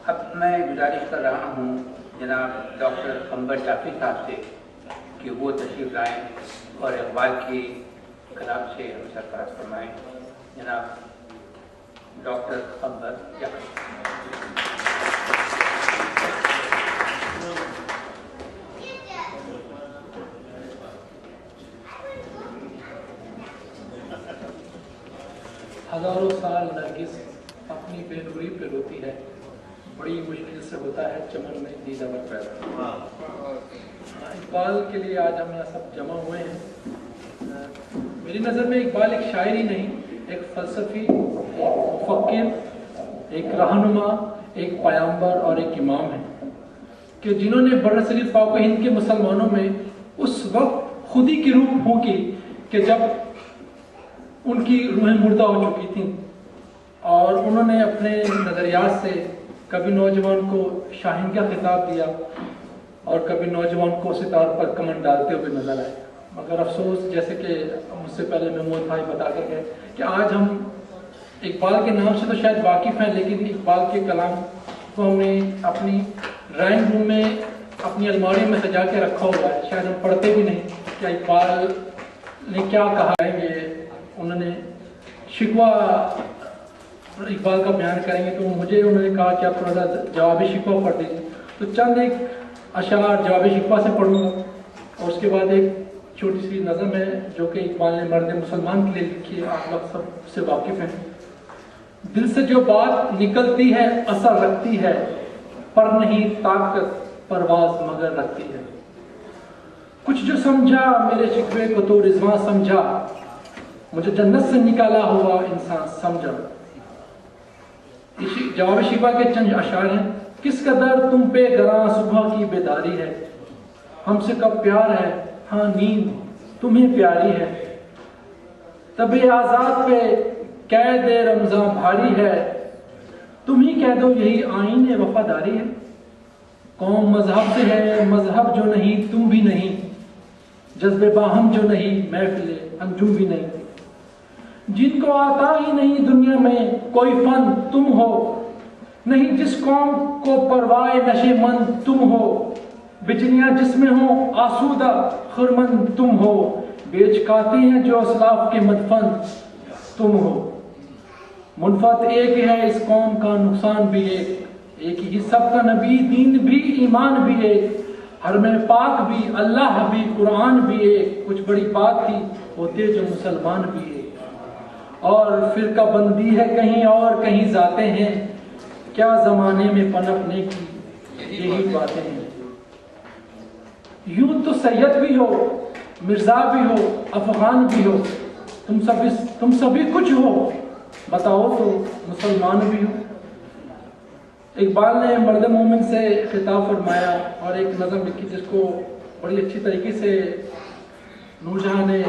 اب میں گزارش کر رہا ہوں جناب ڈاکٹر قمبر شافی صاحب سے کہ وہ تشریف لائیں اور اقبال کی کلام سے ہم سرفراز فرمائیں. جناب ڈاکٹر قمبر شافی. ہزاروں سال نرگس اپنی بے نوری پہ روتی ہے، بڑی مشکل سے ہوتا ہے چمن میں دیدہ بر پیدا. اقبال کے لیے آج ہم یہاں سب جمع ہوئے ہیں. میری نظر میں اقبال ایک شاعر ہی نہیں، ایک فلسفی، ایک مفکر، ایک رہنما، ایک پیامبر اور ایک امام ہے کہ جنہوں نے برصغیر پاک و ہند کے مسلمانوں میں اس وقت خودی کی روح پھونکی کہ جب ان کی روحیں مردہ ہو چکی تھیں، اور انہوں نے اپنے نظریات سے کبھی نوجوان کو شاہین کا خطاب دیا اور کبھی نوجوان کو ستار پر کمن ڈالتے ہوئے نظر آئے. مگر افسوس، جیسے کہ مجھ سے پہلے محمود بھائی بتا کر گئے کہ آج ہم اقبال کے نام سے تو شاید واقف ہیں، لیکن اقبال کے کلام کو ہم نے اپنی ڈرائنگ روم میں اپنی الماری میں سجا کے رکھا ہوا ہے. شاید ہم پڑھتے بھی نہیں کہ اقبال نے کیا کہا ہے. یہ انہوں نے شکوہ اقبال کا بیان کریں گے تو مجھے انہوں نے کہا کہ آپ تھوڑا سا جواب شکوہ پڑھ دیجیے، تو چند ایک اشعار جواب شکوہ سے پڑھوں گا اور اس کے بعد ایک چھوٹی سی نظم ہے جو کہ اقبال نے مرد مسلمان کے لیے لکھی ہے. آپ لوگ سب سے واقف ہیں. دل سے جو بات نکلتی ہے اثر رکھتی ہے، پر نہیں طاقت پرواز مگر رکھتی ہے. کچھ جو سمجھا میرے شکوے کو تو رضواں سمجھا، مجھے جنت سے نکالا ہوا انسان سمجھا. جواب شکوہ کے چند اشعار ہیں. کس قدر تم پہ گراں صبح کی بیداری ہے، ہم سے کب پیار ہے، ہاں نیند تمہیں پیاری ہے. طب آزاد پہ قید رمضاں بھاری ہے، تم ہی کہہ دو یہی آئین وفاداری ہے. قوم مذہب سے ہے مذہب جو نہیں تم بھی نہیں، جذبے باہم جو نہیں محفل انجم بھی نہیں. جن کو آتا ہی نہیں دنیا میں کوئی فن تم ہو، نہیں جس قوم کو پروائے نشے مند تم ہو. بجلیاں جس میں ہو آسودہ خرمن تم ہو، بیچ کاتے ہیں جو اسلاف کے مدفن تم ہو. منفعت ایک ہے اس قوم کا نقصان بھی ایک ہی سب کا نبی دین بھی ایمان بھی ایک. حرم پاک بھی اللہ بھی قرآن بھی ایک، کچھ بڑی بات تھی ہوتے جو مسلمان بھی ایک. اور فرقہ بندی ہے کہیں اور کہیں ذاتیں ہیں، کیا زمانے میں پنپنے کی یہی باتیں ہیں. یوں تو سید بھی ہو مرزا بھی ہو افغان بھی ہو، تم سبھی کچھ ہو، بتاؤ تو مسلمان بھی ہو. اقبال نے مرد مومن سے خطاب فرمایا اور ایک نظم لکھی جس کو بڑی اچھی طریقے سے نور جہاں نے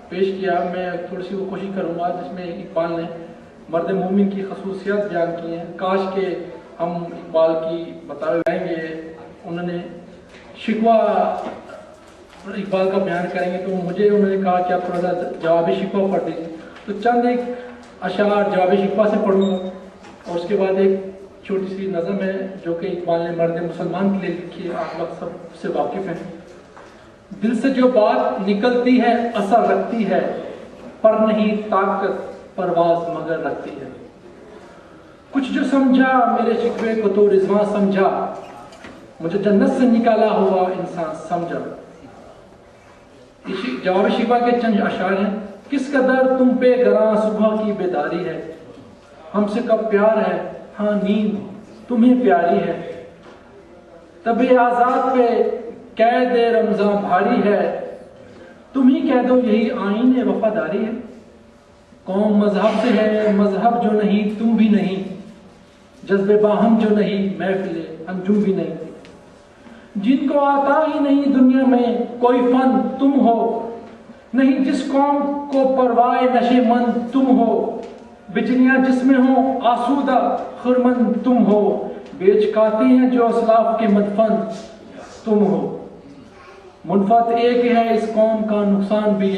پیش کیا. میں تھوڑی سی وہ کوشش کروں گا جس میں اقبال نے مرد مومن کی خصوصیات بیان کی ہیں. کاش کہ ہم اقبال کی بتائے جائیں گے. انہوں نے شکوہ اقبال کا بیان کریں گے تو مجھے انہوں نے کہا کہ آپ تھوڑا سا جواب شکوہ پڑھ دیجیے، تو چند ایک اشعار جواب شکوہ سے پڑھوں گا اور اس کے بعد ایک چھوٹی سی نظم ہے جو کہ اقبال نے مرد مسلمان کے لیے لکھی ہے. آپ لوگ سب سے واقف ہیں. دل سے جو بات نکلتی ہے اثر رکھتی ہے، پر نہیں طاقت پرواز مگر رکھتی ہے. کچھ جو سمجھا میرے شکوے کو تو رضواں سمجھا، مجھے جنت سے نکالا ہوا انسان سمجھا. جواب شکوہ کے چند اشعار ہیں. کس قدر تم پہ گراں صبح کی بیداری ہے، ہم سے کب پیار ہے، ہاں نیند تمہیں پیاری ہے. طب آزاد پہ قید رمضاں بھاری ہے، تم ہی کہہ دو یہی آئین وفاداری ہے. قوم مذہب سے ہے مذہب جو نہیں تم بھی نہیں، جذبے باہم جو نہیں محفل انجم بھی نہیں. جن کو آتا ہی نہیں دنیا میں کوئی فن تم ہو، نہیں جس قوم کو پروائے نشے مند تم ہو. بجلیاں جس میں ہو آسودہ خرمن تم ہو، بیچ کاتے ہیں جو اسلاف کے مدفن تم ہو. منفعت ایک ہے اس قوم کا نقصان بھی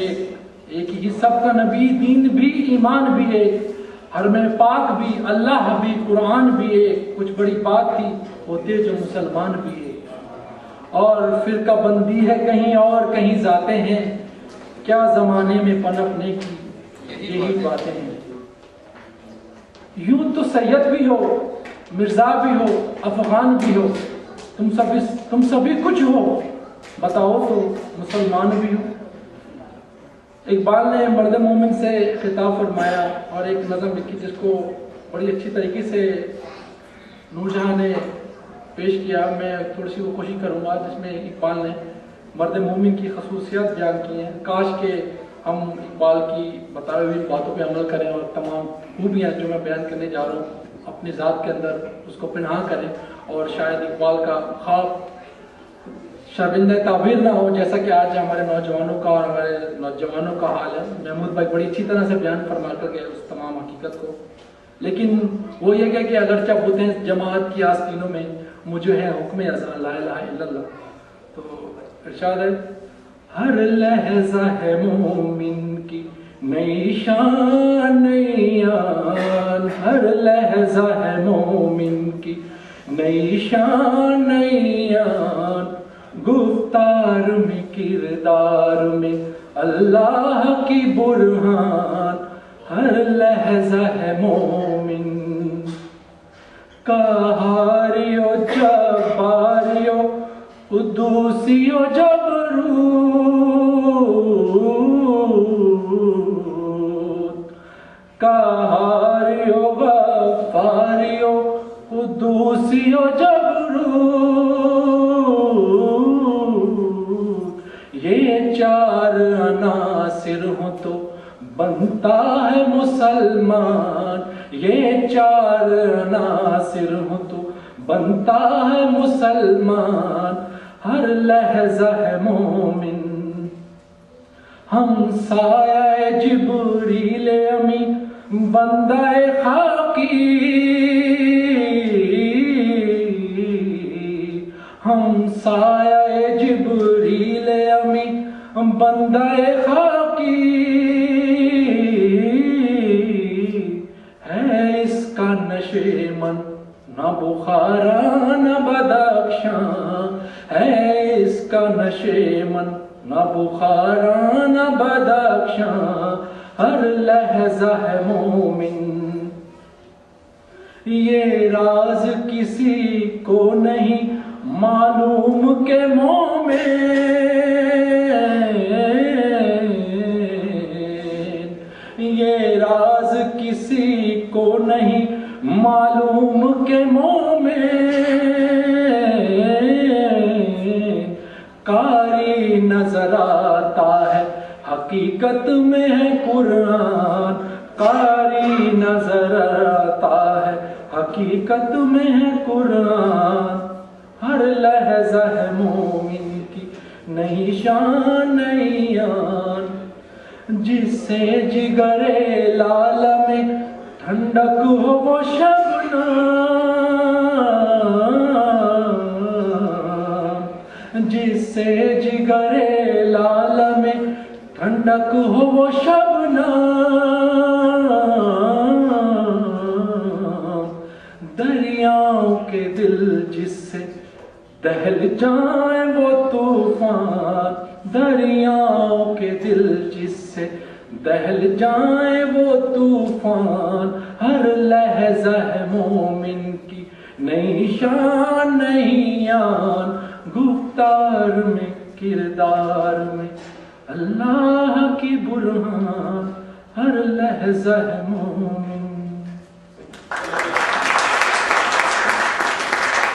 ایک ہی سب کا نبی دین بھی ایمان بھی ایک. حرم پاک بھی، اللہ بھی، قرآن بھی ایک، کچھ بڑی بات تھی ہوتے جو مسلمان بھی ایک، اور فرقہ بندی ہے کہیں اور کہیں ذاتیں ہیں، کیا زمانے میں پنپنے کی یہی باتیں ہیں۔ یوں تو سید بھی ہو، مرزا بھی ہو، افغان بھی ہو، تم سبھی کچھ ہو، بتاؤ تو مسلمان بھی ہو۔ اقبال نے مرد مومن سے خطاب فرمایا اور ایک نظم لکھی جس کو بڑی اچھی طریقے سے نور جہاں نے پیش کیا۔ میں تھوڑی سی وہ کوشش کروں گا جس میں اقبال نے مرد مومن کی خصوصیات بیان کی ہیں۔ کاش کہ ہم اقبال کی بتائی ہوئی باتوں پہ عمل کریں اور تمام خوبیاں جو میں بیان کرنے جا رہا ہوں اپنی ذات کے اندر اس کو پنہاں کریں، اور شاید اقبال کا خواب شرمندہ تعبیر نہ ہو جیسا کہ آج ہمارے نوجوانوں کا اور ہمارے نوجوانوں کا حال ہے۔ محمود بھائی بڑی اچھی طرح سے بیان فرما کر گئے اس تمام حقیقت کو، لیکن وہ یہ کہ اگرچہ بتیں جماعت کی آستینوں میں مجھے ہے حکم ازاں لا الہ الا اللہ۔ تو ارشاد ہے، ہر لحظہ ہے مومن کی نئی شان نئی آن، ہر لحظہ ہے مومن کی نئی شان نئی آن، گفتار میں کردار میں اللہ کی برہان، ہر لحظہ ہے مومن۔ قہاریو جباریو قدوسیو جبروت، قہاریو غفاریو قدوسیو جبروت، یہ چار عناصر ہوں تو بنتا ہے مسلمان، یہ چار عناصر ہوں تو بنتا ہے مسلمان، ہر لحظہ ہے مومن۔ ہم سایہ جبریل امی بندہ خاکی، ہم سایہ جبریل امی بندہ خاکی، ہے اس کا نشیمن نہ بخارا نہ بدخشاں، ہے اس کا نشیمن نہ بخارا نہ بدخشاں، ہر لحظہ ہے مومن۔ یہ راز کسی کو نہیں معلوم کہ مومن، یہ راز کسی کو نہیں معلوم کہ مومن، قاری نظر آتا ہے حقیقت میں ہے قرآن، قاری نظر آتا ہے حقیقت میں ہے قرآن، ہر لحظہ ہے مومن کی نئی شان نئی آن، جس سے جگر لال میں ٹھنڈک ہو وہ شبنم، جس سے جگر لال میں ٹھنڈک ہو وہ شبنم، دریاؤں کے دل جس سے دہل جائیں وہ طوفان، دریاؤں کے دل جس سے دہل جائیں وہ طوفان، ہر لحظہ ہے مومن کی نئی شان نئی آن، گفتار میں کردار میں اللہ کی برہان، ہر لحظہ ہے مومن۔